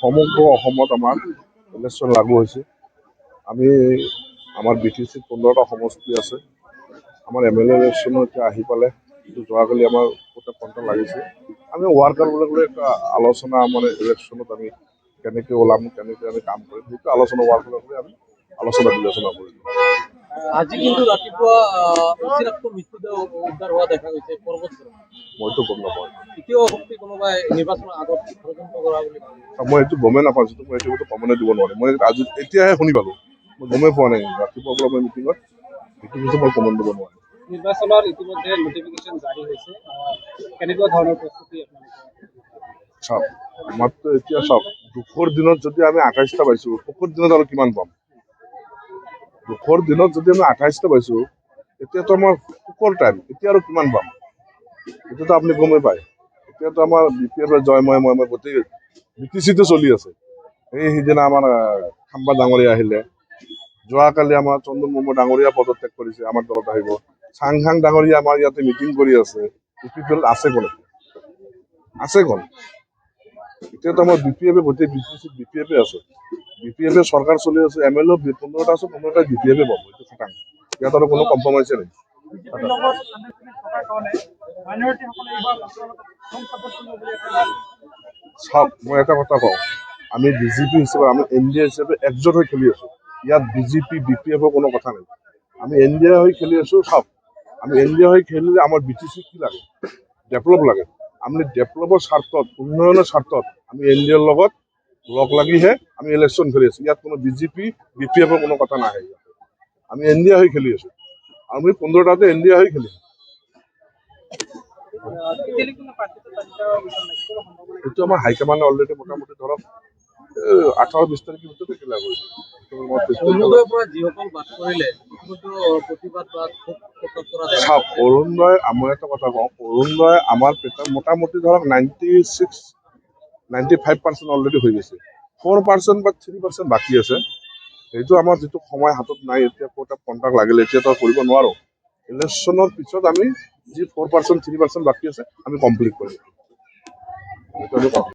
সমগ্ৰ অসমত আমাৰ ইলেকশ্যন লাগু হৈছে। আমি আমাৰ BTCত 15টা সমষ্টি আছে। আমাৰ MLA ইলেকশ্যন এতিয়া আহি পালে, যোৱাকালি আমাৰ গোটেই কণ্ট্ৰল লাগিছে। আমি ৱাৰ্কাৰবিলাকে একটা আলোচনা মানে ইলেকশ্যনত আমি কেনেকৈ ওলাম, কেনেকৈ আমি কাম কৰিম, সেইটো আলোচনা ৱাৰ্কাৰবিলাকে আমি আলোচনা বিলোচনা কৰিম। আজি কিন্তু ৰাতিপুৱা মৃত্যুদেহ উদ্ধাৰ হোৱা দেখা গৈছে পৰ্বতচৰত। মইতো গম নাপাওঁ। এতিয়াও শক্তি কোনোবাই নিৰ্বাচনৰ আগত ষড়যন্ত্ৰ কৰা বুলি মই এইটো গমেই নাপাওঁ, যিটো মই এইটো কমনে দিব নোৱাৰিম। মই আজি এতিয়াহে শুনি পালোঁ, মই গমেই পোৱা নাই। ৰাতিপুৱা পৰা মই মিটিঙত সেইটো বিষয়ে মই কমন দিব নোৱাৰিম। নিৰ্বাচনৰ ইতিমধ্যে নটিফিকেশ্যন জাৰি হৈছে, কেনেকুৱা ধৰণৰ প্ৰস্তুতি আপোনালোকে? চাওক, আমাৰতো এতিয়া চাওক, দুখৰ দিনত যদি আমি 28টা পাইছোঁ, সুখৰ দিনত আৰু কিমান পাম? দুখৰ দিনত যদি আমি 28টা পাইছোঁ, এতিয়াতো আমাৰ সুখৰ টাইম, এতিয়া আৰু কিমান পাম? এতিয়াতো আপুনি গমেই পায়। এতিয়াতো আমাৰ BPF জয়ময় গোটেই BTCটো চলি আছে। সিদিনা আমাৰ খাম্বা ডাঙৰীয়া আহিলে, যোৱাকালি আমাৰ চন্দন মুৰ্মু ডাঙৰীয়া পদত্যাগ কৰিছে, আমাৰ দলত আহিব। চাংহাং ডাঙৰীয়া আমাৰ ইয়াতে মিটিং কৰি আছে। BPF আছে কোন? আছে কোন? এতিয়াতো আমাৰ BPF গোটেই BTCত BPF আছে। BPF চৰকাৰ চলি আছে, MLA 15টা আছে, 15টা BPF পাব, এইটো খাটাং। ইয়াত আৰু কোনো কম্প্ৰমাইজে নাই। চাওক, মই এটা কথা কওঁ, আমি BJP হিচাপে, আমি NDA হিচাপে একজোট হৈ খেলি আছো। ইয়াত BJP BPF কোনো কথা নাই। আমি NDA হৈ খেলি আছো। চাওক, আমি NDA হৈ খেলিলে আমাৰ BTC কি লাগে? ডেভেলপ লাগে। আমি ডেভেলপৰ স্বাৰ্থত, উন্নয়নৰ স্বাৰ্থত আমি NDAৰ লগত লগ লাগিহে আমি ইলেকশ্যন খেলি আছো। ইয়াত কোনো BJP BPF কোনো কথা নাহে। আমি NDA হৈ খেলি আছো। আমি 15টাতে NDA হৈ খেলিম। এইটো আমাৰ হাইকমাণ্ডে অলৰেডি মোটামুটি ধৰক 18-20 তাৰিখৰ ভিতৰতে ক্লিয়াৰ কৰিছে। চাওক, অৰুণোদয়, মই এটা কথা কওঁ, অৰুণোদয় আমাৰ মোটামুটি ধৰক 95% অলৰেডি হৈ গৈছে। 4% বা 3% বাকী আছে। সেইটো আমাৰ যিটো সময় হাতত নাই, এতিয়া ক'ত কণ্ট্ৰেক্ট লাগিলে এতিয়াতো কৰিব নোৱাৰো। ইলেকশ্যনৰ পিছত আমি যি 4% 3% বাকী আছে, আমি কমপ্লিট কৰিম।